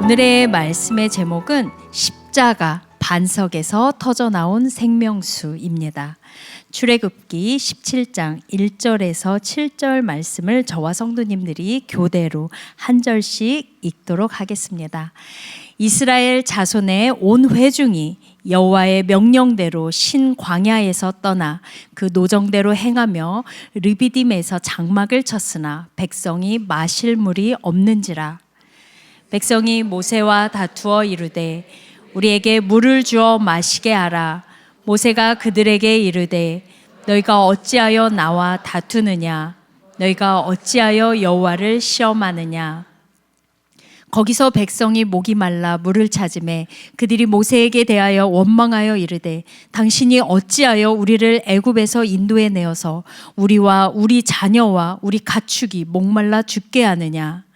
오늘의 말씀의 제목은 십자가 반석에서 터져나온 생명수입니다. 출애굽기 17장 1절에서 7절 말씀을 저와 성도님들이 교대로 한 절씩 읽도록 하겠습니다. 이스라엘 자손의 온 회중이 여호와의 명령대로 신 광야에서 떠나 그 노정대로 행하며 르비딤에서 장막을 쳤으나 백성이 마실 물이 없는지라. 백성이 모세와 다투어 이르되 우리에게 물을 주어 마시게 하라. 모세가 그들에게 이르되 너희가 어찌하여 나와 다투느냐? 너희가 어찌하여 여호와를 시험하느냐? 거기서 백성이 목이 말라 물을 찾으매 그들이 모세에게 대하여 원망하여 이르되 당신이 어찌하여 우리를 애굽에서 인도해 내어서 우리와 우리 자녀와 우리 가축이 목말라 죽게 하느냐?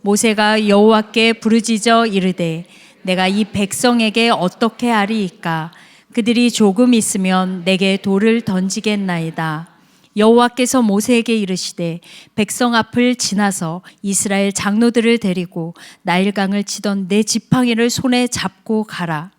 모세가 여호와께 부르짖어 이르되 내가 이 백성에게 어떻게 하리이까? 그들이 조금 있으면 내게 돌을 던지겠나이다. 여호와께서 모세에게 이르시되 백성 앞을 지나서 이스라엘 장로들을 데리고 나일강을 치던 내 지팡이를 손에 잡고 가라.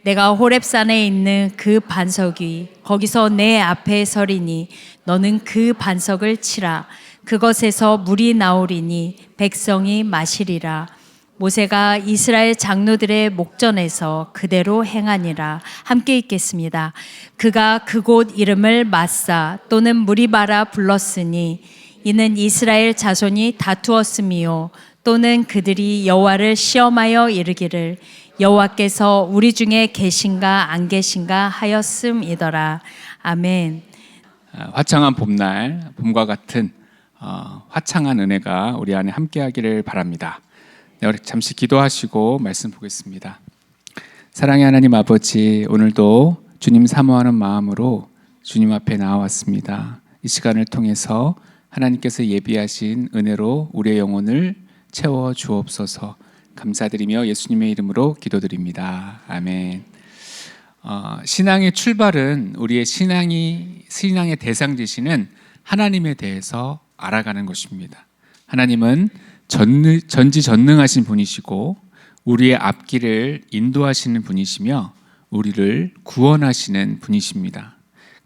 내가 호렙산에 있는 그 반석 위 거기서 내 앞에 서리니 너는 그 반석을 치라. 그것에서 물이 나오리니 백성이 마시리라. 모세가 이스라엘 장로들의 목전에서 그대로 행하니라. 함께 읽겠습니다. 그가 그곳 이름을 마사 또는 무리바라 불렀으니 이는 이스라엘 자손이 다투었음이요 또는 그들이 여호와를 시험하여 이르기를 여호와께서 우리 중에 계신가 안 계신가 하였음이더라. 아멘. 화창한 봄날, 봄과 같은 화창한 은혜가 우리 안에 함께하기를 바랍니다. 네, 우리 잠시 기도하시고 말씀 보겠습니다. 사랑의 하나님 아버지, 오늘도 주님 사모하는 마음으로 주님 앞에 나와왔습니다. 이 시간을 통해서 하나님께서 예비하신 은혜로 우리의 영혼을 채워 주옵소서. 감사드리며 예수님의 이름으로 기도드립니다. 아멘. 신앙의 출발은 우리의 신앙의 대상 되시는 하나님에 대해서 알아가는 것입니다. 하나님은 전지전능하신 분이시고 우리의 앞길을 인도하시는 분이시며 우리를 구원하시는 분이십니다.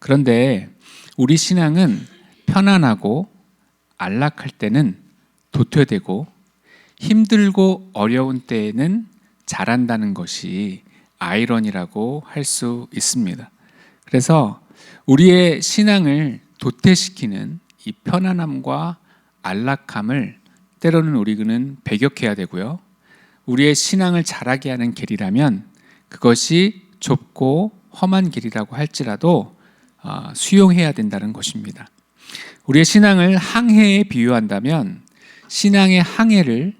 그런데 우리 신앙은 편안하고 안락할 때는 도태되고 힘들고 어려운 때에는 잘한다는 것이 아이러니라고 할 수 있습니다. 그래서 우리의 신앙을 도태시키는 이 편안함과 안락함을 때로는 우리는 배격해야 되고요. 우리의 신앙을 자라게 하는 길이라면 그것이 좁고 험한 길이라고 할지라도 수용해야 된다는 것입니다. 우리의 신앙을 항해에 비유한다면 신앙의 항해를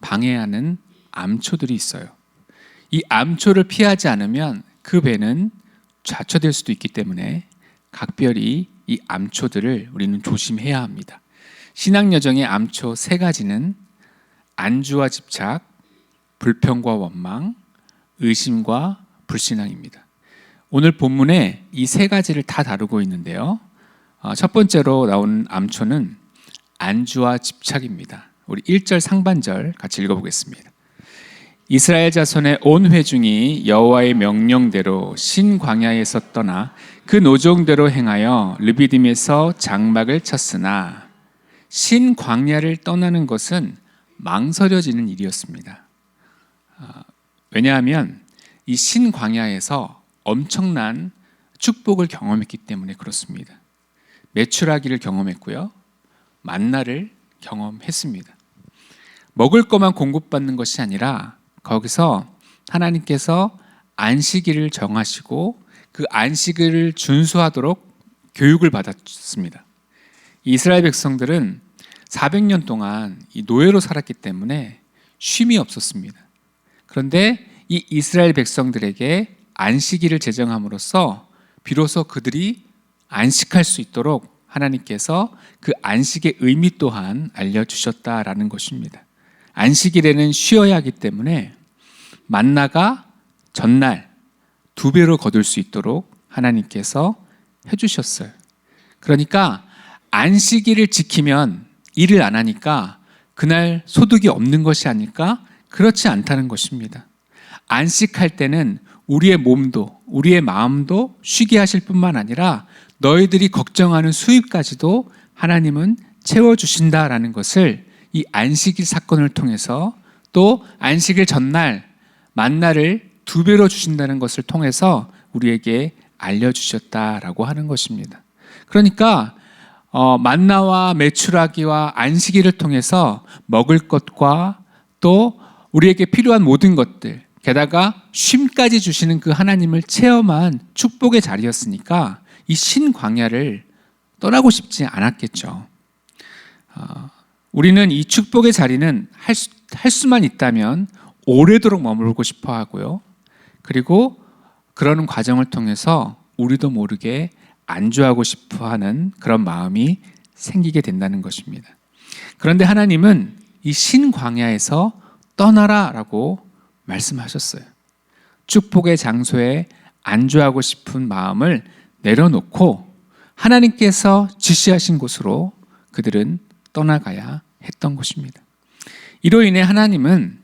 방해하는 암초들이 있어요. 이 암초를 피하지 않으면 그 배는 좌초될 수도 있기 때문에 각별히 이 암초들을 우리는 조심해야 합니다. 신앙 여정의 암초 3가지는 안주와 집착, 불평과 원망, 의심과 불신앙입니다. 오늘 본문에 이 3가지를 다 다루고 있는데요. 첫 번째로 나오는 암초는 안주와 집착입니다. 우리 1절 상반절 같이 읽어보겠습니다. 이스라엘 자손의 온 회중이 여호와의 명령대로 신 광야에서 떠나 그 노정대로 행하여 르비딤에서 장막을 쳤으나 신 광야를 떠나는 것은 망설여지는 일이었습니다. 왜냐하면 이 신 광야에서 엄청난 축복을 경험했기 때문에 그렇습니다. 메추라기를 경험했고요. 만나를 경험했습니다. 먹을 것만 공급받는 것이 아니라 거기서 하나님께서 안식일을 정하시고 그 안식일을 준수하도록 교육을 받았습니다. 이스라엘 백성들은 400년 동안 이 노예로 살았기 때문에 쉼이 없었습니다. 그런데 이 이스라엘 백성들에게 안식일을 제정함으로써 비로소 그들이 안식할 수 있도록 하나님께서 그 안식의 의미 또한 알려주셨다라는 것입니다. 안식일에는 쉬어야 하기 때문에 만나가 전날 2배로 거둘 수 있도록 하나님께서 해주셨어요. 그러니까 안식일을 지키면 일을 안 하니까 그날 소득이 없는 것이 아닐까 그렇지 않다는 것입니다. 안식할 때는 우리의 몸도 우리의 마음도 쉬게 하실 뿐만 아니라 너희들이 걱정하는 수입까지도 하나님은 채워주신다라는 것을 이 안식일 사건을 통해서, 또 안식일 전날 만나를 2배로 주신다는 것을 통해서 우리에게 알려주셨다라고 하는 것입니다. 그러니까 만나와 메추라기와 안식일을 통해서 먹을 것과 또 우리에게 필요한 모든 것들, 게다가 쉼까지 주시는 그 하나님을 체험한 축복의 자리였으니까 이 신광야를 떠나고 싶지 않았겠죠. 우리는 이 축복의 자리는 할 수만 있다면 오래도록 머물고 싶어 하고요. 그리고 그러는 과정을 통해서 우리도 모르게 안주하고 싶어 하는 그런 마음이 생기게 된다는 것입니다. 그런데 하나님은 이 신광야에서 떠나라라고 말씀하셨어요. 축복의 장소에 안주하고 싶은 마음을 내려놓고 하나님께서 지시하신 곳으로 그들은 떠나가야 했던 것입니다. 이로 인해 하나님은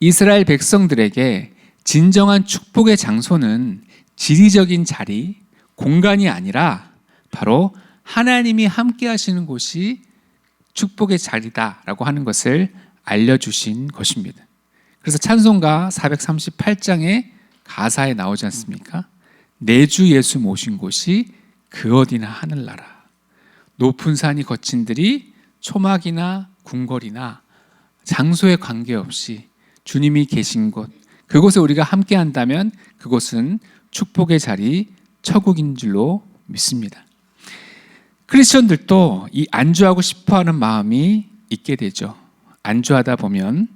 이스라엘 백성들에게 진정한 축복의 장소는 지리적인 자리, 공간이 아니라 바로 하나님이 함께 하시는 곳이 축복의 자리다라고 하는 것을 알려주신 것입니다. 그래서 찬송가 438장의 가사에 나오지 않습니까? 내 주 예수 모신 곳이 그 어디나 하늘나라. 높은 산이 거친들이 초막이나 궁궐이나 장소에 관계없이 주님이 계신 곳, 그곳에 우리가 함께 한다면 그곳은 축복의 자리, 천국인 줄로 믿습니다. 크리스천들도 이 안주하고 싶어하는 마음이 있게 되죠. 안주하다 보면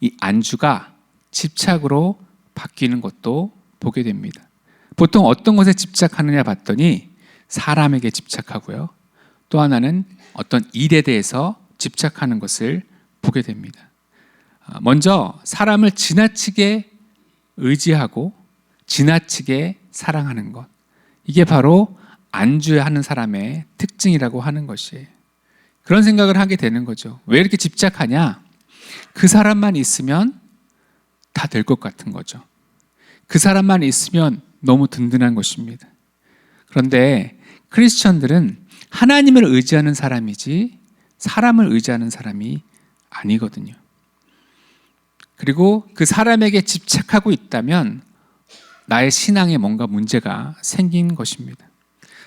이 안주가 집착으로 바뀌는 것도 보게 됩니다. 보통 어떤 것에 집착하느냐 봤더니 사람에게 집착하고요. 또 하나는 어떤 일에 대해서 집착하는 것을 보게 됩니다. 먼저 사람을 지나치게 의지하고 지나치게 사랑하는 것, 이게 바로 안주하는 사람의 특징이라고 하는 것이에요. 그런 생각을 하게 되는 거죠. 왜 이렇게 집착하냐? 그 사람만 있으면 다 될 것 같은 거죠. 그 사람만 있으면 너무 든든한 것입니다. 그런데 크리스천들은 하나님을 의지하는 사람이지 사람을 의지하는 사람이 아니거든요. 그리고 그 사람에게 집착하고 있다면 나의 신앙에 뭔가 문제가 생긴 것입니다.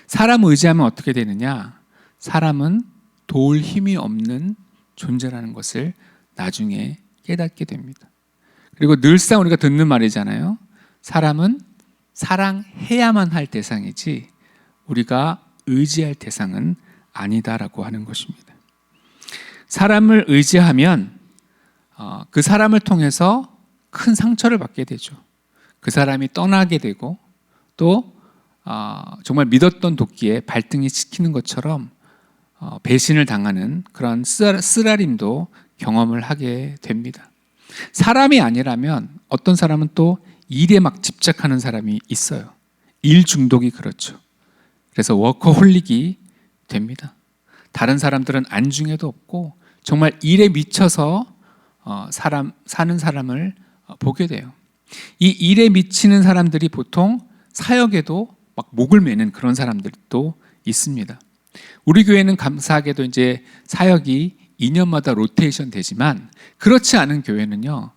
사람 의지하면 어떻게 되느냐? 사람은 도울 힘이 없는 존재라는 것을 나중에 깨닫게 됩니다. 그리고 늘상 우리가 듣는 말이잖아요. 사람은 사랑해야만 할 대상이지 우리가 의지할 대상은 아니다라고 하는 것입니다. 사람을 의지하면 그 사람을 통해서 큰 상처를 받게 되죠. 그 사람이 떠나게 되고 또 정말 믿었던 도끼에 발등이 찍히는 것처럼 배신을 당하는 그런 쓰라림도 경험을 하게 됩니다. 사람이 아니라면 어떤 사람은 또 일에 막 집착하는 사람이 있어요. 일 중독이 그렇죠. 그래서 워커홀릭이 됩니다. 다른 사람들은 안중에도 없고 정말 일에 미쳐서 사는 사람을 보게 돼요. 이 일에 미치는 사람들이 보통 사역에도 막 목을 매는 그런 사람들도 있습니다. 우리 교회는 감사하게도 이제 사역이 2년마다 로테이션 되지만 그렇지 않은 교회는요,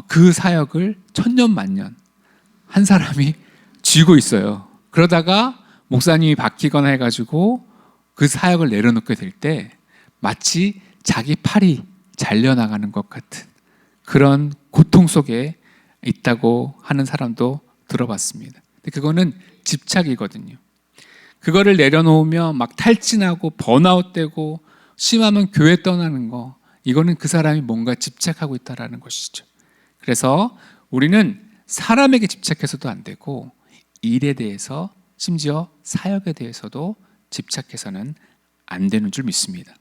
그 사역을 천년만년 한 사람이 쥐고 있어요. 그러다가 목사님이 바뀌거나 해가지고 그 사역을 내려놓게 될 때 마치 자기 팔이 잘려나가는 것 같은 그런 고통 속에 있다고 하는 사람도 들어봤습니다. 근데 그거는 집착이거든요. 그거를 내려놓으면 막 탈진하고 번아웃되고 심하면 교회 떠나는 거, 이거는 그 사람이 뭔가 집착하고 있다는 것이죠. 그래서 우리는 사람에게 집착해서도 안 되고 일에 대해서 심지어 사역에 대해서도 집착해서는 안 되는 줄 믿습니다.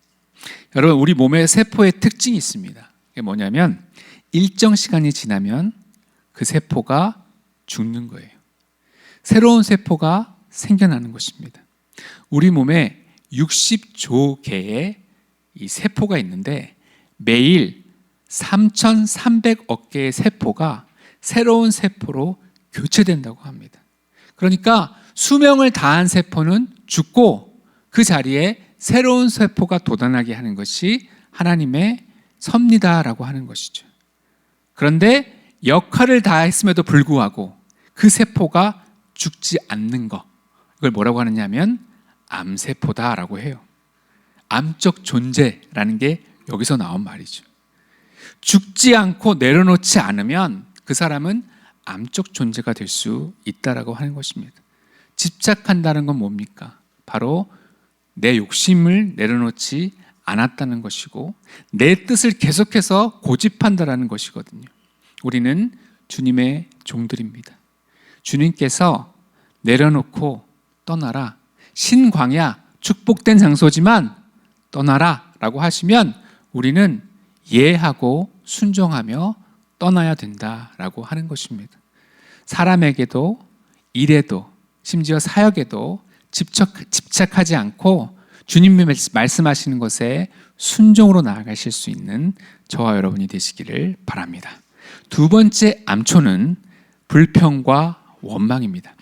여러분, 우리 몸의 세포의 특징이 있습니다. 이게 뭐냐면 일정 시간이 지나면 그 세포가 죽는 거예요. 새로운 세포가 생겨나는 것입니다. 우리 몸에 60조 개의 이 세포가 있는데 매일 3,300억 개의 세포가 새로운 세포로 교체된다고 합니다. 그러니까 수명을 다한 세포는 죽고 그 자리에 새로운 세포가 돋아나게 하는 것이 하나님의 섭리다라고 하는 것이죠. 그런데 역할을 다했음에도 불구하고 그 세포가 죽지 않는 것, 이걸 뭐라고 하느냐면 암세포다라고 해요. 암적 존재라는 게 여기서 나온 말이죠. 죽지 않고 내려놓지 않으면 그 사람은 암적 존재가 될 수 있다라고 하는 것입니다. 집착한다는 건 뭡니까? 바로 내 욕심을 내려놓지 않았다는 것이고 내 뜻을 계속해서 고집한다라는 것이거든요. 우리는 주님의 종들입니다. 주님께서 내려놓고 떠나라, 신광야, 축복된 장소지만 떠나라 라고 하시면 우리는 예하고 순종하며 떠나야 된다라고 하는 것입니다. 사람에게도 일에도 심지어 사역에도 집착하지 않고 주님이 말씀하시는 것에 순종으로 나아가실 수 있는 저와 여러분이 되시기를 바랍니다. 두 번째 암초는 불평과 원망입니다.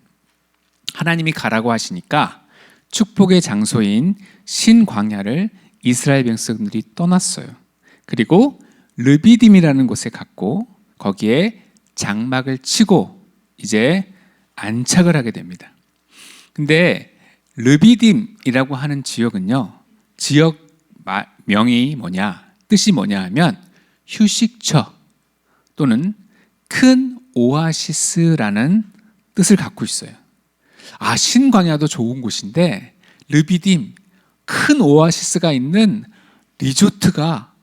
하나님이 가라고 하시니까 축복의 장소인 신광야를 이스라엘 백성들이 떠났어요. 그리고 르비딤이라는 곳에 갔고 거기에 장막을 치고 이제 안착을 하게 됩니다. 근데 르비딤이라고 하는 지역은요, 지역 명이 뭐냐, 뜻이 뭐냐 하면 휴식처 또는 큰 오아시스라는 뜻을 갖고 있어요. 아, 신광야도 좋은 곳인데 르비딤, 큰 오아시스가 있는 리조트가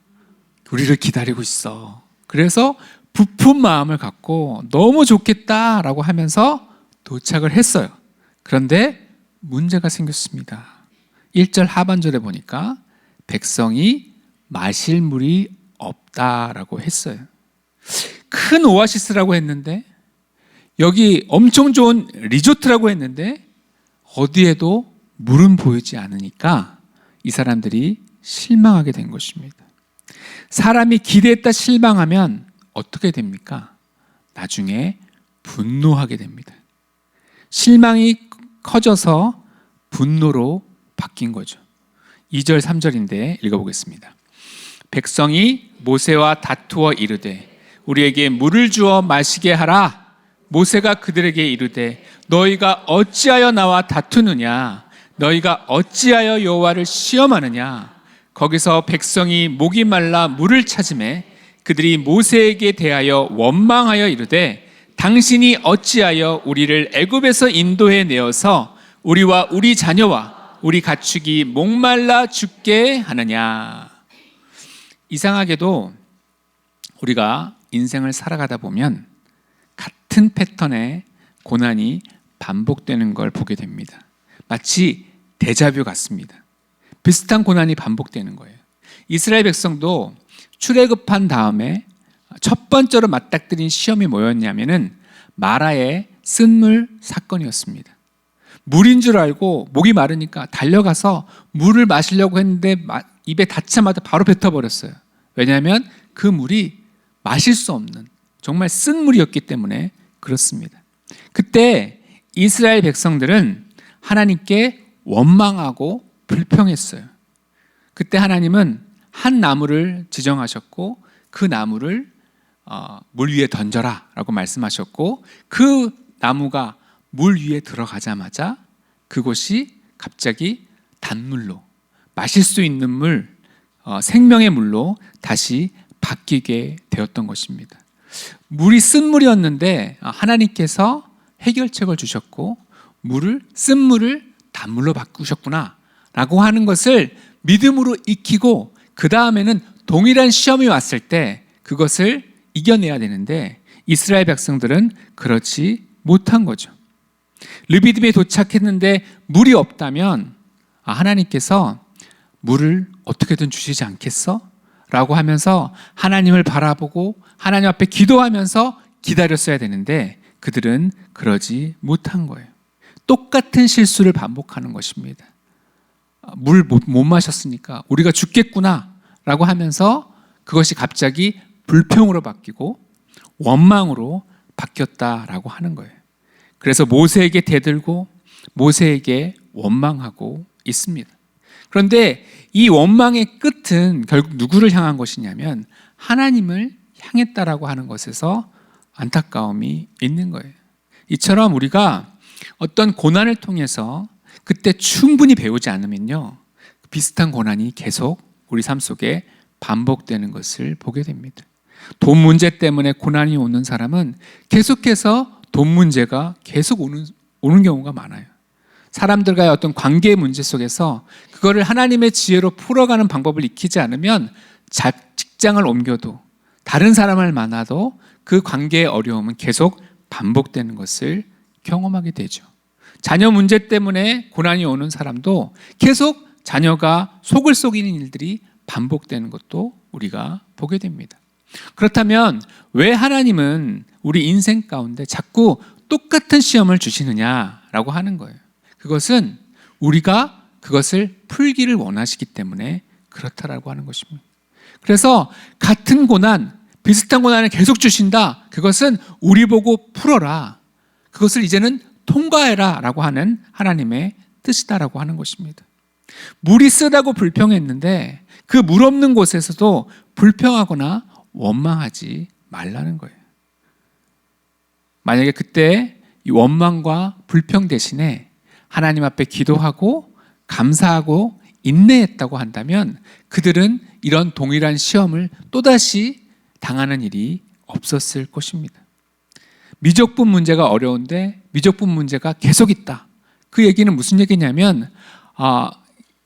우리를 기다리고 있어. 그래서 부푼 마음을 갖고 너무 좋겠다라고 하면서 도착을 했어요. 그런데 문제가 생겼습니다. 1절 하반절에 보니까 백성이 마실 물이 없다라고 했어요. 큰 오아시스라고 했는데 여기 엄청 좋은 리조트라고 했는데 어디에도 물은 보이지 않으니까 이 사람들이 실망하게 된 것입니다. 사람이 기대했다 실망하면 어떻게 됩니까? 나중에 분노하게 됩니다. 실망이 커져서 분노로 바뀐 거죠. 2절 3절인데 읽어보겠습니다. 백성이 모세와 다투어 이르되 우리에게 물을 주어 마시게 하라. 모세가 그들에게 이르되 너희가 어찌하여 나와 다투느냐? 너희가 어찌하여 여호와를 시험하느냐? 거기서 백성이 목이 말라 물을 찾으매 그들이 모세에게 대하여 원망하여 이르되 당신이 어찌하여 우리를 애굽에서 인도해 내어서 우리와 우리 자녀와 우리 가축이 목말라 죽게 하느냐? 이상하게도 우리가 인생을 살아가다 보면 같은 패턴의 고난이 반복되는 걸 보게 됩니다. 마치 데자뷰 같습니다. 비슷한 고난이 반복되는 거예요. 이스라엘 백성도 출애굽한 다음에 첫 번째로 맞닥뜨린 시험이 뭐였냐면은 마라의 쓴물 사건이었습니다. 물인 줄 알고 목이 마르니까 달려가서 물을 마시려고 했는데 입에 닿자마자 바로 뱉어버렸어요. 왜냐하면 그 물이 마실 수 없는 정말 쓴 물이었기 때문에 그렇습니다. 그때 이스라엘 백성들은 하나님께 원망하고 불평했어요. 그때 하나님은 한 나무를 지정하셨고 그 나무를 물 위에 던져라 라고 말씀하셨고 그 나무가 물 위에 들어가자마자 그곳이 갑자기 단물로 마실 수 있는 물, 생명의 물로 다시 바뀌게 되었던 것입니다. 물이 쓴 물이었는데 하나님께서 해결책을 주셨고 쓴 물을 단물로 바꾸셨구나 라고 하는 것을 믿음으로 익히고 그 다음에는 동일한 시험이 왔을 때 그것을 이겨내야 되는데 이스라엘 백성들은 그렇지 못한 거죠. 르비딤에 도착했는데 물이 없다면 하나님께서 물을 어떻게든 주시지 않겠어? 라고 하면서 하나님을 바라보고 하나님 앞에 기도하면서 기다렸어야 되는데 그들은 그러지 못한 거예요. 똑같은 실수를 반복하는 것입니다. 물 못 마셨으니까 우리가 죽겠구나 라고 하면서 그것이 갑자기 불평으로 바뀌고 원망으로 바뀌었다라고 하는 거예요. 그래서 모세에게 대들고 모세에게 원망하고 있습니다. 그런데 이 원망의 끝은 결국 누구를 향한 것이냐면 하나님을 향했다라고 하는 것에서 안타까움이 있는 거예요. 이처럼 우리가 어떤 고난을 통해서 그때 충분히 배우지 않으면요, 비슷한 고난이 계속 우리 삶 속에 반복되는 것을 보게 됩니다. 돈 문제 때문에 고난이 오는 사람은 계속해서 돈 문제가 계속 오는 경우가 많아요. 사람들과의 어떤 관계의 문제 속에서 그거를 하나님의 지혜로 풀어가는 방법을 익히지 않으면 직장을 옮겨도 다른 사람을 만나도 그 관계의 어려움은 계속 반복되는 것을 경험하게 되죠. 자녀 문제 때문에 고난이 오는 사람도 계속 자녀가 속을 썩이는 일들이 반복되는 것도 우리가 보게 됩니다. 그렇다면 왜 하나님은 우리 인생 가운데 자꾸 똑같은 시험을 주시느냐라고 하는 거예요. 그것은 우리가 그것을 풀기를 원하시기 때문에 그렇다라고 하는 것입니다. 그래서 같은 고난, 비슷한 고난을 계속 주신다. 그것은 우리 보고 풀어라. 그것을 이제는 통과해라 라고 하는 하나님의 뜻이다라고 하는 것입니다. 물이 쓰다고 불평했는데 그 물 없는 곳에서도 불평하거나 원망하지 말라는 거예요. 만약에 그때 이 원망과 불평 대신에 하나님 앞에 기도하고 감사하고 인내했다고 한다면 그들은 이런 동일한 시험을 또다시 당하는 일이 없었을 것입니다. 미적분 문제가 어려운데 미적분 문제가 계속 있다. 그 얘기는 무슨 얘기냐면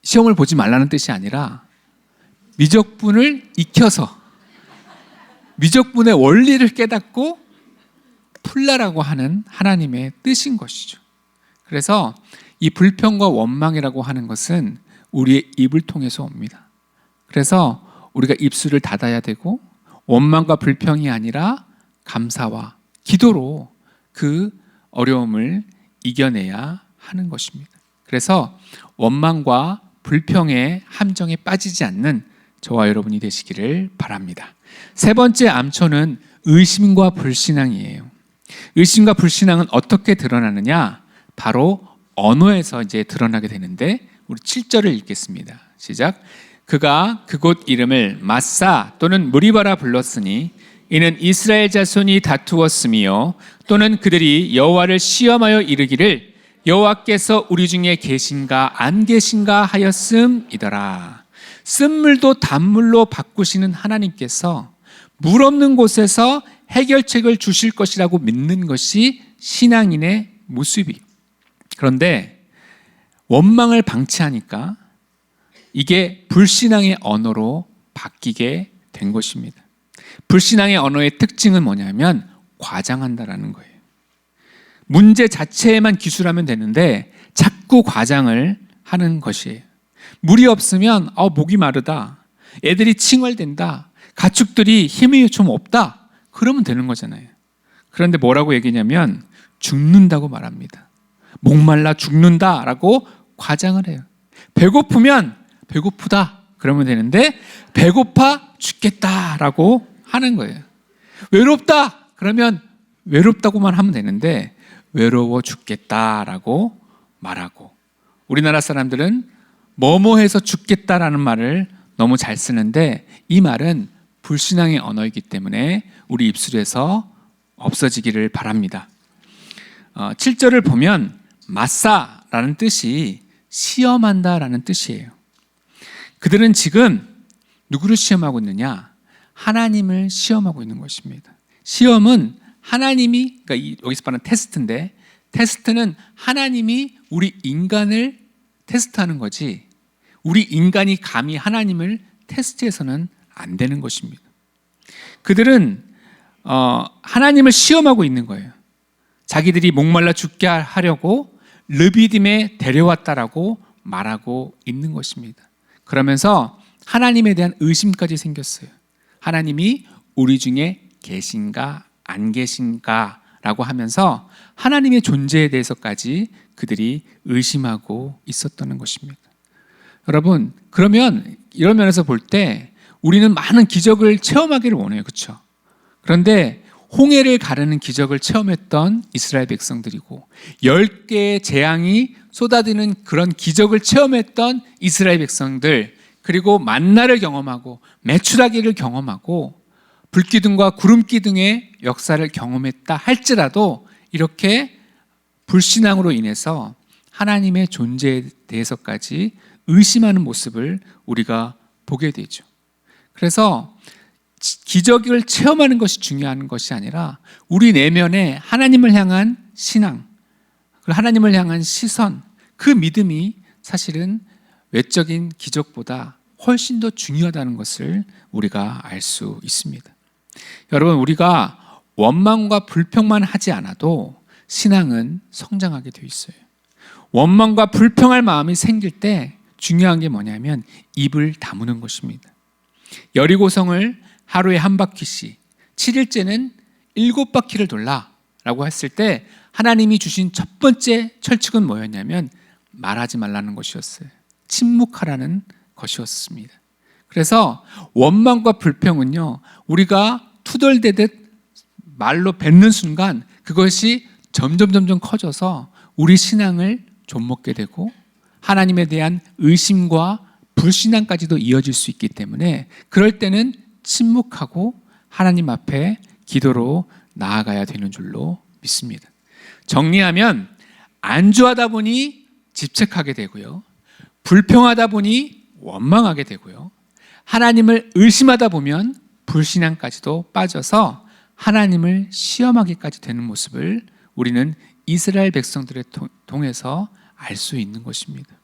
시험을 보지 말라는 뜻이 아니라 미적분을 익혀서 미적분의 원리를 깨닫고 풀라라고 하는 하나님의 뜻인 것이죠. 그래서 이 불평과 원망이라고 하는 것은 우리의 입을 통해서 옵니다. 그래서 우리가 입술을 닫아야 되고 원망과 불평이 아니라 감사와 기도로 그 어려움을 이겨내야 하는 것입니다. 그래서 원망과 불평의 함정에 빠지지 않는 저와 여러분이 되시기를 바랍니다. 세 번째 암초는 의심과 불신앙이에요. 의심과 불신앙은 어떻게 드러나느냐? 바로 언어에서 이제 드러나게 되는데 우리 7절을 읽겠습니다. 시작. 그가 그곳 이름을 마사 또는 무리바라 불렀으니 이는 이스라엘 자손이 다투었으며 또는 그들이 여호와를 시험하여 이르기를 여호와께서 우리 중에 계신가 안 계신가 하였음이더라. 쓴물도 단물로 바꾸시는 하나님께서 물 없는 곳에서 해결책을 주실 것이라고 믿는 것이 신앙인의 모습이. 그런데 원망을 방치하니까 이게 불신앙의 언어로 바뀌게 된 것입니다. 불신앙의 언어의 특징은 뭐냐면 과장한다라는 거예요. 문제 자체에만 기술하면 되는데 자꾸 과장을 하는 것이에요. 물이 없으면 목이 마르다, 애들이 칭얼댄다, 가축들이 힘이 좀 없다, 그러면 되는 거잖아요. 그런데 뭐라고 얘기냐면 죽는다고 말합니다. 목말라 죽는다라고 과장을 해요. 배고프면 배고프다 그러면 되는데 배고파 죽겠다라고 하는 거예요. 외롭다 그러면 외롭다고만 하면 되는데 외로워 죽겠다라고 말하고, 우리나라 사람들은 뭐뭐해서 죽겠다라는 말을 너무 잘 쓰는데 이 말은 불신앙의 언어이기 때문에 우리 입술에서 없어지기를 바랍니다. 7절을 보면 마사라는 뜻이 시험한다라는 뜻이에요. 그들은 지금 누구를 시험하고 있느냐? 하나님을 시험하고 있는 것입니다. 시험은 하나님이, 그러니까 여기서 말하는 테스트인데, 테스트는 하나님이 우리 인간을 테스트하는 거지 우리 인간이 감히 하나님을 테스트해서는 안 되는 것입니다. 그들은 하나님을 시험하고 있는 거예요. 자기들이 목말라 죽게 하려고 르비딤에 데려왔다라고 말하고 있는 것입니다. 그러면서 하나님에 대한 의심까지 생겼어요. 하나님이 우리 중에 계신가 안 계신가 라고 하면서 하나님의 존재에 대해서까지 그들이 의심하고 있었다는 것입니다. 여러분, 그러면 이런 면에서 볼 때 우리는 많은 기적을 체험하기를 원해요. 그렇죠? 그런데 홍해를 가르는 기적을 체험했던 이스라엘 백성들이고 10개의 재앙이 쏟아지는 그런 기적을 체험했던 이스라엘 백성들, 그리고 만나를 경험하고 메추라기를 경험하고 불기둥과 구름기둥의 역사를 경험했다 할지라도 이렇게 불신앙으로 인해서 하나님의 존재에 대해서까지 의심하는 모습을 우리가 보게 되죠. 그래서 기적을 체험하는 것이 중요한 것이 아니라 우리 내면에 하나님을 향한 신앙, 하나님을 향한 시선, 그 믿음이 사실은 외적인 기적보다 훨씬 더 중요하다는 것을 우리가 알 수 있습니다. 여러분, 우리가 원망과 불평만 하지 않아도 신앙은 성장하게 되어 있어요. 원망과 불평할 마음이 생길 때 중요한 게 뭐냐면 입을 다무는 것입니다. 여리고성을 하루에 한 바퀴씩, 7일째는 7바퀴를 돌라 라고 했을 때 하나님이 주신 첫 번째 철칙은 뭐였냐면 말하지 말라는 것이었어요. 침묵하라는 것이었습니다. 그래서 원망과 불평은요, 우리가 투덜대듯 말로 뱉는 순간 그것이 점점 커져서 우리 신앙을 좀먹게 되고 하나님에 대한 의심과 불신앙까지도 이어질 수 있기 때문에 그럴 때는 침묵하고 하나님 앞에 기도로 나아가야 되는 줄로 믿습니다. 정리하면 안주하다 보니 집착하게 되고요, 불평하다 보니 원망하게 되고요, 하나님을 의심하다 보면 불신앙까지도 빠져서 하나님을 시험하기까지 되는 모습을 우리는 이스라엘 백성들을 통해서 알 수 있는 것입니다.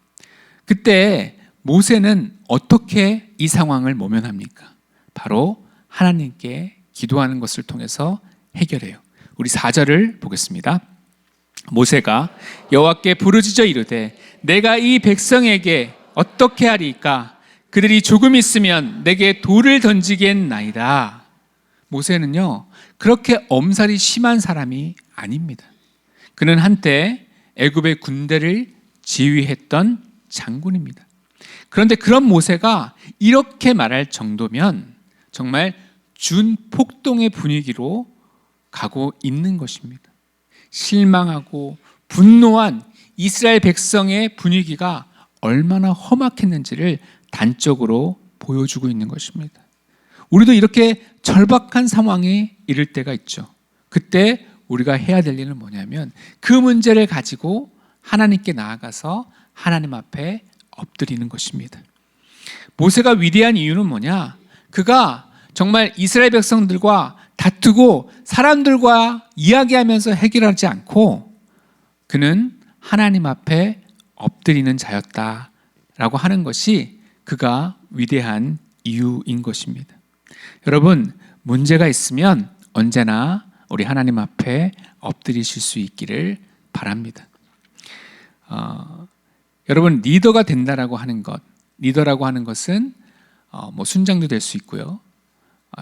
그때 모세는 어떻게 이 상황을 모면합니까? 바로 하나님께 기도하는 것을 통해서 해결해요. 우리 4절을 보겠습니다. 모세가 여호와께 부르짖어 이르되 내가 이 백성에게 어떻게 하리이까? 그들이 조금 있으면 내게 돌을 던지겠나이다. 모세는요, 그렇게 엄살이 심한 사람이 아닙니다. 그는 한때 애굽의 군대를 지휘했던 장군입니다. 그런데 그런 모세가 이렇게 말할 정도면 정말 준폭동의 분위기로 가고 있는 것입니다. 실망하고 분노한 이스라엘 백성의 분위기가 얼마나 험악했는지를 단적으로 보여주고 있는 것입니다. 우리도 이렇게 절박한 상황에 이를 때가 있죠. 그때 우리가 해야 될 일은 뭐냐면 그 문제를 가지고 하나님께 나아가서 하나님 앞에 엎드리는 것입니다. 모세가 위대한 이유는 뭐냐? 그가 정말 이스라엘 백성들과 다투고 사람들과 이야기하면서 해결하지 않고 그는 하나님 앞에 엎드리는 자였다라고 하는 것이 그가 위대한 이유인 것입니다. 여러분, 문제가 있으면 언제나 우리 하나님 앞에 엎드리실 수 있기를 바랍니다. 여러분, 리더가 된다라고 하는 것, 리더라고 하는 것은 순장도 될 수 있고요,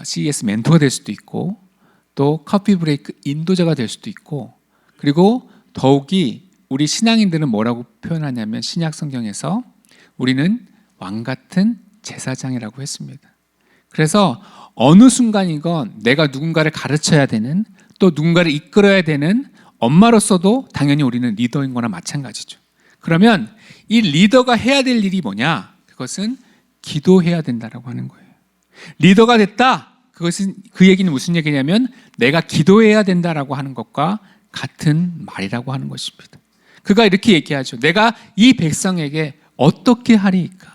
CES 멘토가 될 수도 있고, 또 커피 브레이크 인도자가 될 수도 있고, 그리고 더욱이 우리 신앙인들은 뭐라고 표현하냐면 신약 성경에서 우리는 왕 같은 제사장이라고 했습니다. 그래서 어느 순간이건 내가 누군가를 가르쳐야 되는, 또 누군가를 이끌어야 되는 엄마로서도 당연히 우리는 리더인 거나 마찬가지죠. 그러면 이 리더가 해야 될 일이 뭐냐? 그것은 기도해야 된다라고 하는 거예요. 리더가 됐다. 그것은 그 얘기는 무슨 얘기냐면 내가 기도해야 된다라고 하는 것과 같은 말이라고 하는 것입니다. 그가 이렇게 얘기하죠. 내가 이 백성에게 어떻게 하리이까?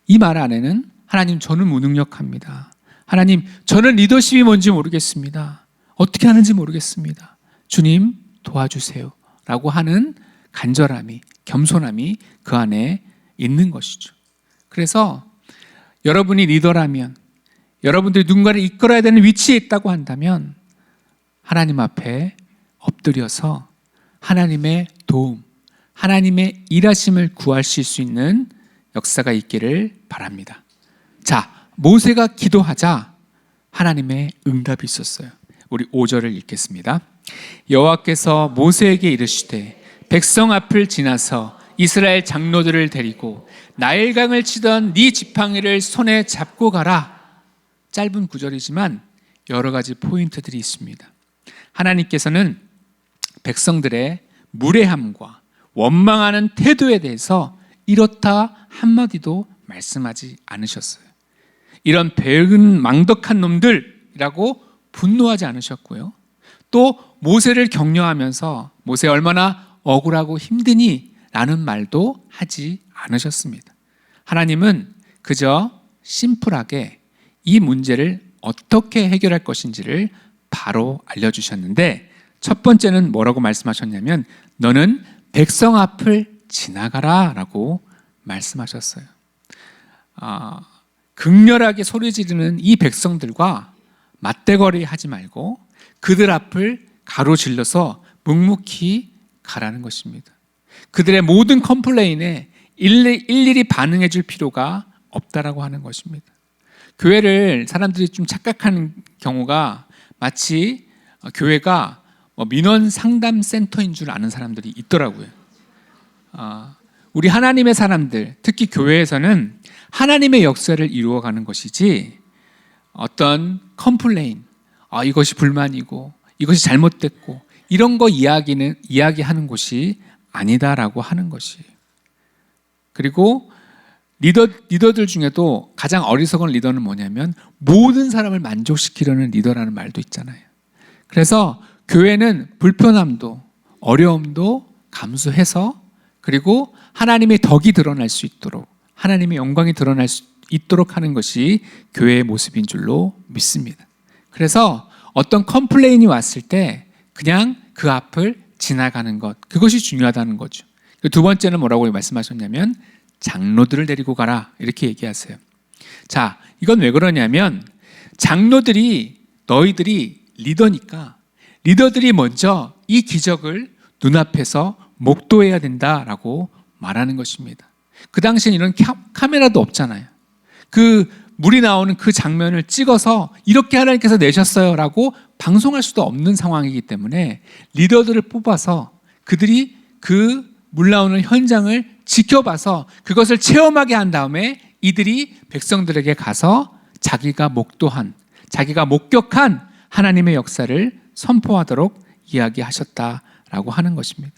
이 말 안에는 하나님, 저는 무능력합니다. 하나님, 저는 리더십이 뭔지 모르겠습니다. 어떻게 하는지 모르겠습니다. 주님 도와주세요 라고 하는 간절함이, 겸손함이 그 안에 있는 것이죠. 그래서 여러분이 리더라면, 여러분들이 누군가를 이끌어야 되는 위치에 있다고 한다면 하나님 앞에 엎드려서 하나님의 도움, 하나님의 일하심을 구하실 수 있는 역사가 있기를 바랍니다. 자, 모세가 기도하자 하나님의 응답이 있었어요. 우리 5절을 읽겠습니다. 여호와께서 모세에게 이르시되 백성 앞을 지나서 이스라엘 장로들을 데리고 나일강을 치던 네 지팡이를 손에 잡고 가라. 짧은 구절이지만 여러 가지 포인트들이 있습니다. 하나님께서는 백성들의 무례함과 원망하는 태도에 대해서 이렇다 한마디도 말씀하지 않으셨어요. 이런 배은망덕한 놈들이라고 분노하지 않으셨고요. 또 모세를 격려하면서 모세 얼마나 억울하고 힘드니? 라는 말도 하지 않으셨습니다. 하나님은 그저 심플하게 이 문제를 어떻게 해결할 것인지를 바로 알려주셨는데, 첫 번째는 뭐라고 말씀하셨냐면 너는 백성 앞을 지나가라 라고 말씀하셨어요. 극렬하게 소리 지르는 이 백성들과 맞대거리 하지 말고 그들 앞을 가로질러서 묵묵히 가라는 것입니다. 그들의 모든 컴플레인에 일일이 반응해 줄 필요가 없다라고 하는 것입니다. 교회를 사람들이 좀 착각하는 경우가 마치 교회가 민원 상담 센터인 줄 아는 사람들이 있더라고요. 우리 하나님의 사람들, 특히 교회에서는 하나님의 역사를 이루어가는 것이지 어떤 컴플레인, 이것이 불만이고 이것이 잘못됐고 이런 거 이야기하는 곳이 아니다라고 하는 것이에요. 그리고 리더들 중에도 가장 어리석은 리더는 뭐냐면 모든 사람을 만족시키려는 리더라는 말도 있잖아요. 그래서 교회는 불편함도 어려움도 감수해서, 그리고 하나님의 덕이 드러날 수 있도록, 하나님의 영광이 드러날 수 있도록 하는 것이 교회의 모습인 줄로 믿습니다. 그래서 어떤 컴플레인이 왔을 때 그냥 그 앞을 지나가는 것, 그것이 중요하다는 거죠. 두 번째는 뭐라고 말씀하셨냐면 장로들을 데리고 가라 이렇게 얘기하세요. 자, 이건 왜 그러냐면 너희들이 리더니까 리더들이 먼저 이 기적을 눈앞에서 목도해야 된다라고 말하는 것입니다. 그 당시엔 이런 카메라도 없잖아요. 그 물이 나오는 그 장면을 찍어서 이렇게 하나님께서 내셨어요 라고 방송할 수도 없는 상황이기 때문에 리더들을 뽑아서 그들이 그 물 나오는 현장을 지켜봐서 그것을 체험하게 한 다음에 이들이 백성들에게 가서 자기가 목격한 하나님의 역사를 선포하도록 이야기하셨다라고 하는 것입니다.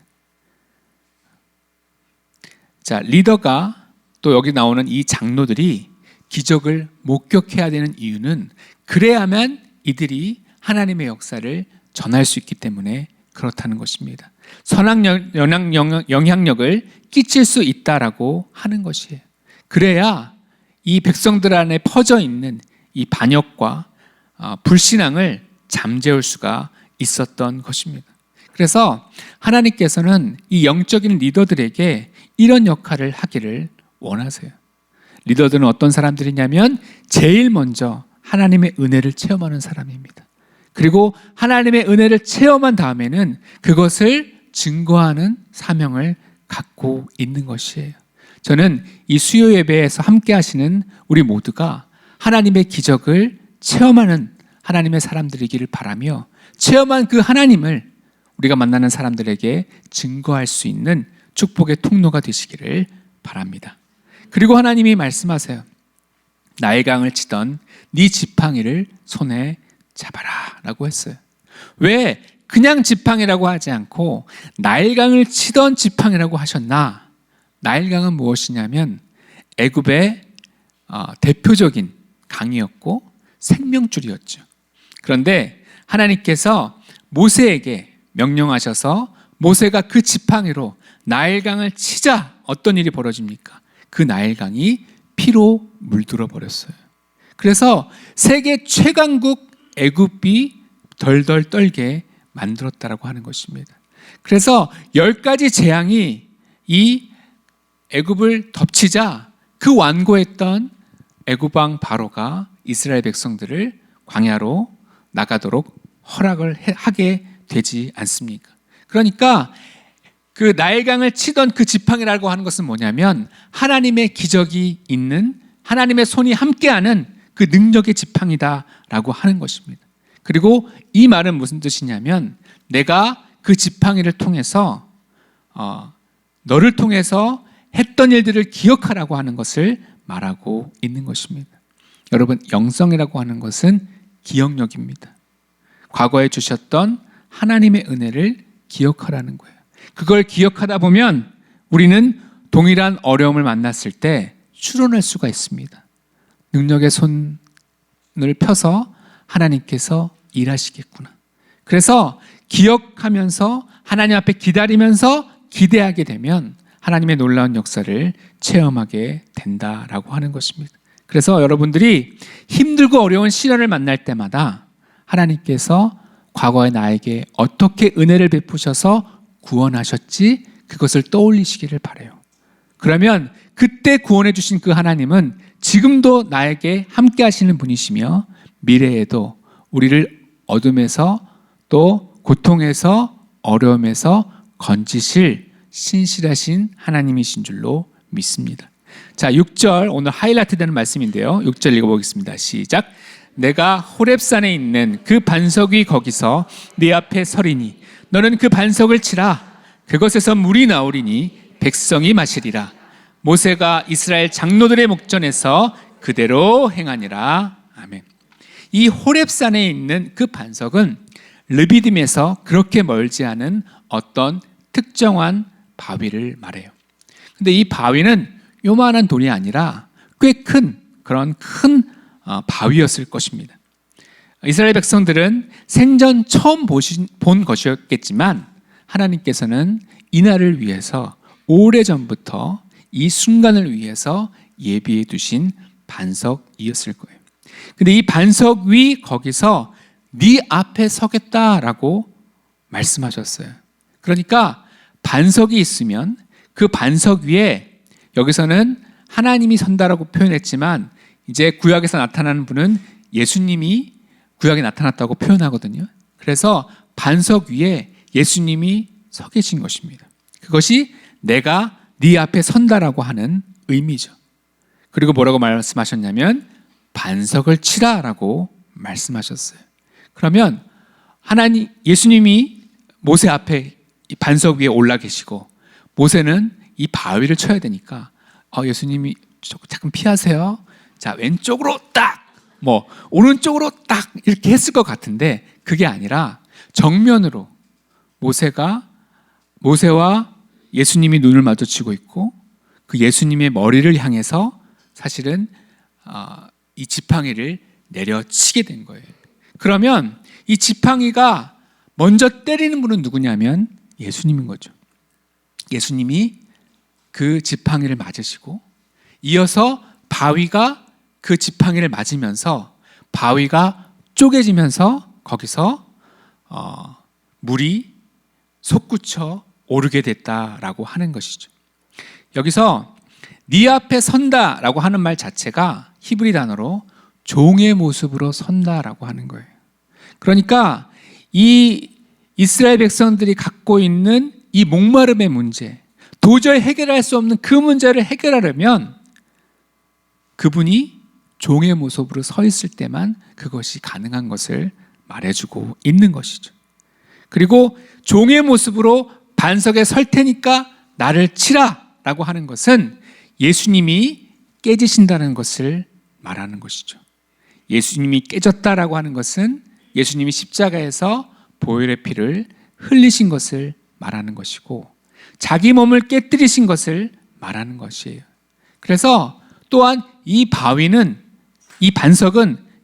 자, 리더가 또 여기 나오는 이 장로들이 기적을 목격해야 되는 이유는 그래야만 이들이 하나님의 역사를 전할 수 있기 때문에 그렇다는 것입니다. 선한 영향력을 끼칠 수 있다라고 하는 것이에요. 그래야 이 백성들 안에 퍼져 있는 이 반역과 불신앙을 잠재울 수가 있었던 것입니다. 그래서 하나님께서는 이 영적인 리더들에게 이런 역할을 하기를 원하세요. 리더들은 어떤 사람들이냐면 제일 먼저 하나님의 은혜를 체험하는 사람입니다. 그리고 하나님의 은혜를 체험한 다음에는 그것을 증거하는 사명을 갖고 있는 것이에요. 저는 이 수요 예배에서 함께 하시는 우리 모두가 하나님의 기적을 체험하는 하나님의 사람들이기를 바라며, 체험한 그 하나님을 우리가 만나는 사람들에게 증거할 수 있는 축복의 통로가 되시기를 바랍니다. 그리고 하나님이 말씀하세요. 나일강을 치던 네 지팡이를 손에 잡아라 라고 했어요. 왜 그냥 지팡이라고 하지 않고 나일강을 치던 지팡이라고 하셨나? 나일강은 무엇이냐면 애굽의 대표적인 강이었고 생명줄이었죠. 그런데 하나님께서 모세에게 명령하셔서 모세가 그 지팡이로 나일강을 치자 어떤 일이 벌어집니까? 그 나일강이 피로 물들어 버렸어요. 그래서 세계 최강국 애굽이 덜덜 떨게 만들었다라고 하는 것입니다. 그래서 10가지 재앙이 이 애굽을 덮치자 그 완고했던 애굽 왕 바로가 이스라엘 백성들을 광야로 나가도록 허락을 하게 되지 않습니까? 그러니까 그 나일강을 치던 그 지팡이라고 하는 것은 뭐냐면 하나님의 기적이 있는, 하나님의 손이 함께하는 그 능력의 지팡이다라고 하는 것입니다. 그리고 이 말은 무슨 뜻이냐면 내가 그 지팡이를 통해서 너를 통해서 했던 일들을 기억하라고 하는 것을 말하고 있는 것입니다. 여러분, 영성이라고 하는 것은 기억력입니다. 과거에 주셨던 하나님의 은혜를 기억하라는 거예요. 그걸 기억하다 보면 우리는 동일한 어려움을 만났을 때 추론할 수가 있습니다. 능력의 손을 펴서 하나님께서 일하시겠구나. 그래서 기억하면서 하나님 앞에 기다리면서 기대하게 되면 하나님의 놀라운 역사를 체험하게 된다라고 하는 것입니다. 그래서 여러분들이 힘들고 어려운 시련을 만날 때마다 하나님께서 과거의 나에게 어떻게 은혜를 베푸셔서 구원하셨지, 그것을 떠올리시기를 바라요. 그러면 그때 구원해 주신 그 하나님은 지금도 나에게 함께 하시는 분이시며 미래에도 우리를 어둠에서 또 고통에서 어려움에서 건지실 신실하신 하나님이신 줄로 믿습니다. 자, 6절 오늘 하이라이트 되는 말씀인데요. 6절 읽어보겠습니다. 시작. 내가 호렙산에 있는 그 반석 위 거기서 네 앞에 서리니 너는 그 반석을 치라. 그것에서 물이 나오리니 백성이 마시리라. 모세가 이스라엘 장로들의 목전에서 그대로 행하니라. 아멘. 이 호렙산에 있는 그 반석은 르비딤에서 그렇게 멀지 않은 어떤 특정한 바위를 말해요. 근데 이 바위는 요만한 돌이 아니라 꽤 큰 그런 큰 바위였을 것입니다. 이스라엘 백성들은 생전 처음 본 것이었겠지만 하나님께서는 이날을 위해서 오래전부터 이 순간을 위해서 예비해 두신 반석이었을 거예요. 근데 이 반석 위 거기서 네 앞에 서겠다라고 말씀하셨어요. 그러니까 반석이 있으면 그 반석 위에, 여기서는 하나님이 선다라고 표현했지만 이제 구약에서 나타나는 분은 예수님이 구약에 나타났다고 표현하거든요. 그래서 반석 위에 예수님이 서 계신 것입니다. 그것이 내가 네 앞에 선다라고 하는 의미죠. 그리고 뭐라고 말씀하셨냐면 반석을 치라라고 말씀하셨어요. 그러면 예수님이 모세 앞에 이 반석 위에 올라 계시고 모세는 이 바위를 쳐야 되니까 예수님이 잠깐 피하세요. 자, 왼쪽으로 딱, 오른쪽으로 딱 이렇게 했을 것 같은데 그게 아니라 정면으로 모세와 예수님이 눈을 마주치고 있고 그 예수님의 머리를 향해서 사실은 이 지팡이를 내려치게 된 거예요. 그러면 이 지팡이가 먼저 때리는 분은 누구냐면 예수님인 거죠. 예수님이 그 지팡이를 맞으시고 이어서 바위가 그 지팡이를 맞으면서 바위가 쪼개지면서 거기서 물이 솟구쳐 오르게 됐다라고 하는 것이죠. 여기서 네 앞에 선다라고 하는 말 자체가 히브리 단어로 종의 모습으로 선다라고 하는 거예요. 그러니까 이 이스라엘 백성들이 갖고 있는 이 목마름의 문제, 도저히 해결할 수 없는 그 문제를 해결하려면 그분이 종의 모습으로 서 있을 때만 그것이 가능한 것을 말해주고 있는 것이죠. 그리고 종의 모습으로 반석에 설 테니까 나를 치라라고 하는 것은 예수님이 깨지신다는 것을 말하는 것이죠. 예수님이 깨졌다라고 하는 것은 예수님이 십자가에서 보혈의 피를 흘리신 것을 말하는 것이고 자기 몸을 깨뜨리신 것을 말하는 것이에요. 그래서 또한 이 반석은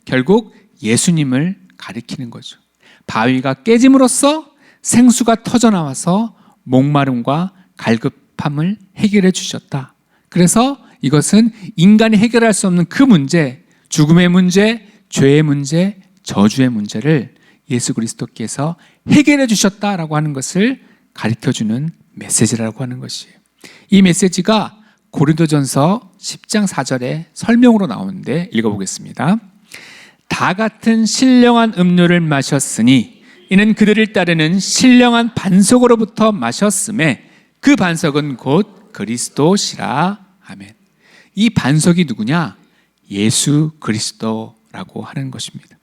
결국 예수님을 가리키는 거죠. 바위가 깨짐으로써 생수가 터져나와서 목마름과 갈급함을 해결해 주셨다. 그래서 이것은 인간이 해결할 수 없는 그 문제, 죽음의 문제, 죄의 문제, 저주의 문제를 예수 그리스도께서 해결해 주셨다라고 하는 것을 가르쳐주는 메시지라고 하는 것이에요. 이 메시지가 고린도전서 10장 4절에 설명으로 나오는데 읽어보겠습니다. 다 같은 신령한 음료를 마셨으니 이는 그들을 따르는 신령한 반석으로부터 마셨음에 그 반석은 곧 그리스도시라. 아멘. 이 반석이 누구냐? 예수 그리스도라고 하는 것입니다.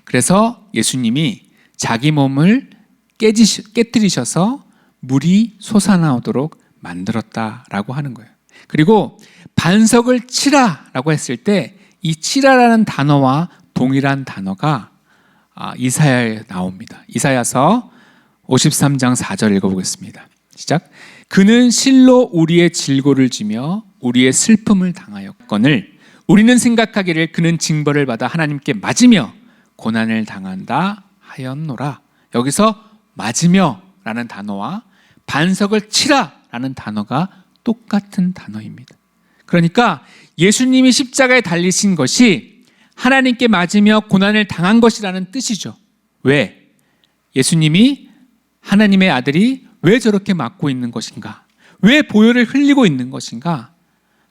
그래서 예수님이 자기 몸을 깨뜨리셔서 물이 솟아나오도록 만들었다라고 하는 거예요. 그리고 반석을 치라라고 했을 때 이 치라라는 단어와 동일한 단어가 이사야에 나옵니다. 이사야서 53장 4절 읽어보겠습니다. 시작. 그는 실로 우리의 질고를 지며 우리의 슬픔을 당하였거늘 우리는 생각하기를 그는 징벌을 받아 하나님께 맞으며 고난을 당한다 하였노라. 여기서 맞으며 라는 단어와 반석을 치라 라는 단어가 똑같은 단어입니다. 그러니까 예수님이 십자가에 달리신 것이 하나님께 맞으며 고난을 당한 것이라는 뜻이죠. 왜? 예수님이 하나님의 아들이 왜 저렇게 맞고 있는 것인가? 왜 보혈을 흘리고 있는 것인가?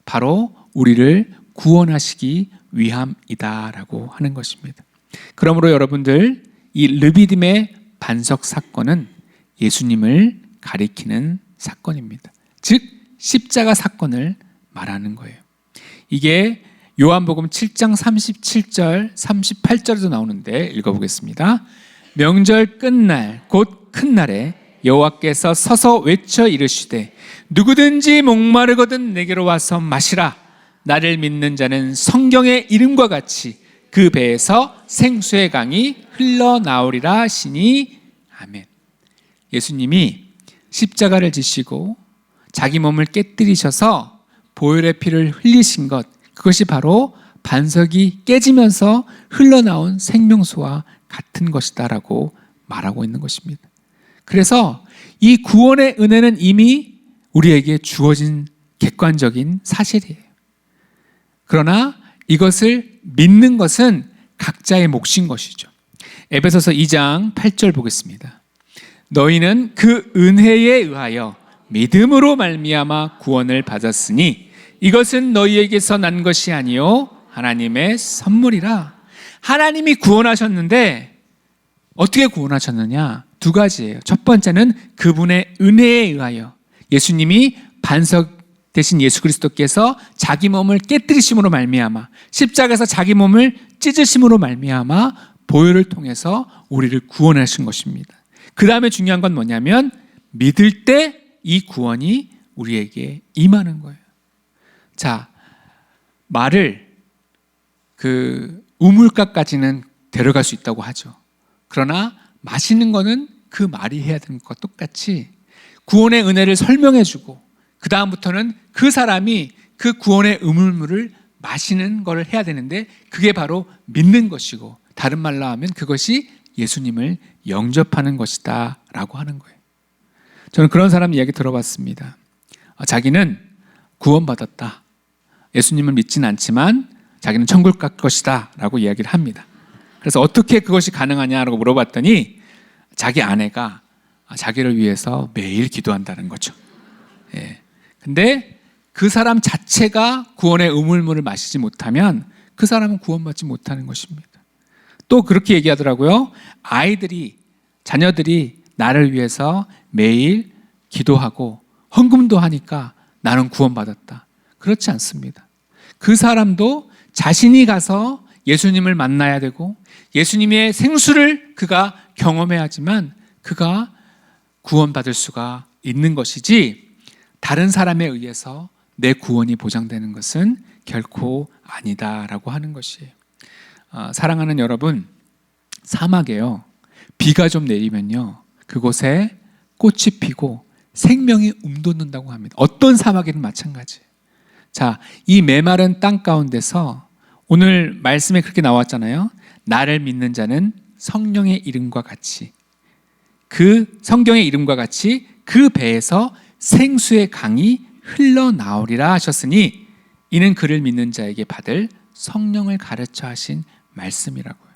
바로 우리를 구원하시기 위함이다라고 하는 것입니다. 그러므로 여러분들, 이 르비딤의 반석 사건은 예수님을 가리키는 사건입니다. 즉 십자가 사건을 말하는 거예요. 이게 요한복음 7장 37절 38절에도 나오는데 읽어보겠습니다. 명절 끝날 곧 큰 날에 여호와께서 서서 외쳐 이르시되 누구든지 목마르거든 내게로 와서 마시라. 나를 믿는 자는 성경의 이름과 같이 그 배에서 생수의 강이 흘러나오리라 하시니 아멘. 예수님이 십자가를 지시고 자기 몸을 깨뜨리셔서 보혈의 피를 흘리신 것, 그것이 바로 반석이 깨지면서 흘러나온 생명수와 같은 것이다라고 말하고 있는 것입니다. 그래서 이 구원의 은혜는 이미 우리에게 주어진 객관적인 사실이에요. 그러나 이것을 믿는 것은 각자의 몫인 것이죠. 에베소서 2장 8절 보겠습니다. 너희는 그 은혜에 의하여 믿음으로 말미암아 구원을 받았으니 이것은 너희에게서 난 것이 아니요 하나님의 선물이라. 하나님이 구원하셨는데 어떻게 구원하셨느냐? 두 가지예요. 첫 번째는 그분의 은혜에 의하여, 예수님이 반석 대신 예수 그리스도께서 자기 몸을 깨뜨리심으로 말미암아, 십자가에서 자기 몸을 찢으심으로 말미암아 보혈을 통해서 우리를 구원하신 것입니다. 그 다음에 중요한 건 뭐냐면 믿을 때 이 구원이 우리에게 임하는 거예요. 자, 말을 우물가까지는 데려갈 수 있다고 하죠. 그러나 마시는 거는 그 말이 해야 되는 것과 똑같이 구원의 은혜를 설명해주고 그 다음부터는 그 사람이 그 구원의 우물물을 마시는 것을 해야 되는데 그게 바로 믿는 것이고, 다른 말로 하면 그것이 예수님을 영접하는 것이다 라고 하는 거예요. 저는 그런 사람 이야기 들어봤습니다. 자기는 구원받았다. 예수님을 믿지는 않지만 자기는 천국 갈 것이다 라고 이야기를 합니다. 그래서 어떻게 그것이 가능하냐라고 물어봤더니 자기 아내가 자기를 위해서 매일 기도한다는 거죠. 예. 근데 그 사람 자체가 구원의 우물물을 마시지 못하면 그 사람은 구원받지 못하는 것입니다. 또 그렇게 얘기하더라고요. 자녀들이 나를 위해서 매일 기도하고 헌금도 하니까 나는 구원받았다. 그렇지 않습니다. 그 사람도 자신이 가서 예수님을 만나야 되고 예수님의 생수를 그가 경험해야지만 그가 구원받을 수가 있는 것이지, 다른 사람에 의해서 내 구원이 보장되는 것은 결코 아니다라고 하는 것이에요. 사랑하는 여러분, 사막에요, 비가 좀 내리면요 그곳에 꽃이 피고 생명이 움돋는다고 합니다. 어떤 사막이든 마찬가지예요. 자, 이 메마른 땅 가운데서 오늘 말씀에 그렇게 나왔잖아요. 나를 믿는 자는 성령의 이름과 같이, 그 성경의 이름과 같이 그 배에서 생수의 강이 흘러나오리라 하셨으니 이는 그를 믿는 자에게 받을 성령을 가르쳐 하신 말씀이라고요.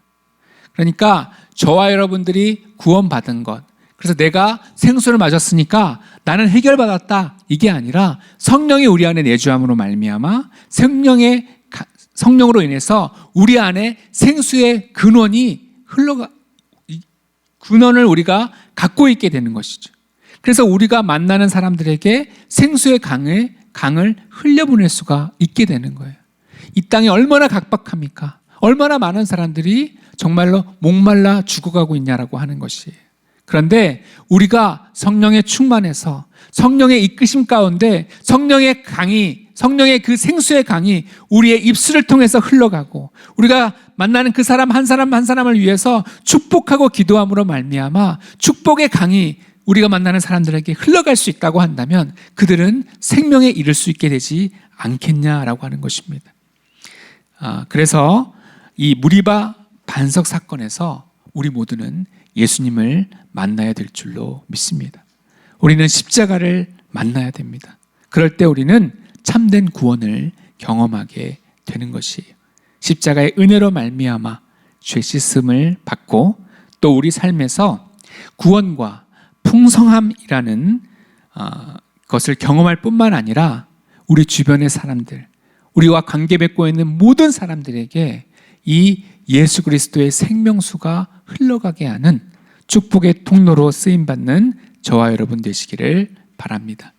그러니까 저와 여러분들이 구원받은 것, 그래서 내가 생수를 마셨으니까 나는 해결받았다, 이게 아니라 성령이 우리 안에 내주함으로 말미암아 성령으로 인해서 우리 안에 생수의 근원이 근원을 우리가 갖고 있게 되는 것이죠. 그래서 우리가 만나는 사람들에게 생수의 강을 흘려보낼 수가 있게 되는 거예요. 이 땅이 얼마나 각박합니까? 얼마나 많은 사람들이 정말로 목말라 죽어가고 있냐라고 하는 것이에요. 그런데 우리가 성령에 충만해서 성령의 이끄심 가운데 성령의 강이 성령의 그 생수의 강이 우리의 입술을 통해서 흘러가고 우리가 만나는 그 사람 한 사람 한 사람을 위해서 축복하고 기도함으로 말미암아 축복의 강이 우리가 만나는 사람들에게 흘러갈 수 있다고 한다면 그들은 생명에 이를 수 있게 되지 않겠냐라고 하는 것입니다. 그래서 이 무리바 반석 사건에서 우리 모두는 예수님을 만나야 될 줄로 믿습니다. 우리는 십자가를 만나야 됩니다. 그럴 때 우리는 참된 구원을 경험하게 되는 것이에요. 십자가의 은혜로 말미암아 죄 씻음을 받고 또 우리 삶에서 구원과 풍성함이라는 것을 경험할 뿐만 아니라 우리 주변의 사람들, 우리와 관계 맺고 있는 모든 사람들에게 이 예수 그리스도의 생명수가 흘러가게 하는 축복의 통로로 쓰임받는 저와 여러분 되시기를 바랍니다.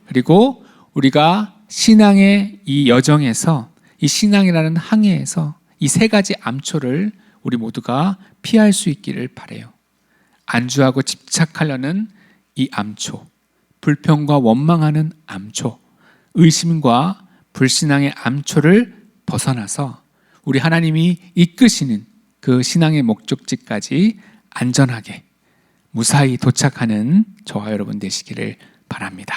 그리고 우리가 신앙의 이 여정에서, 이 신앙이라는 항해에서 이 세 가지 암초를 우리 모두가 피할 수 있기를 바라요. 안주하고 집착하려는 이 암초, 불평과 원망하는 암초, 의심과 불신앙의 암초를 벗어나서 우리 하나님이 이끄시는 그 신앙의 목적지까지 안전하게 무사히 도착하는 저와 여러분 되시기를 바랍니다.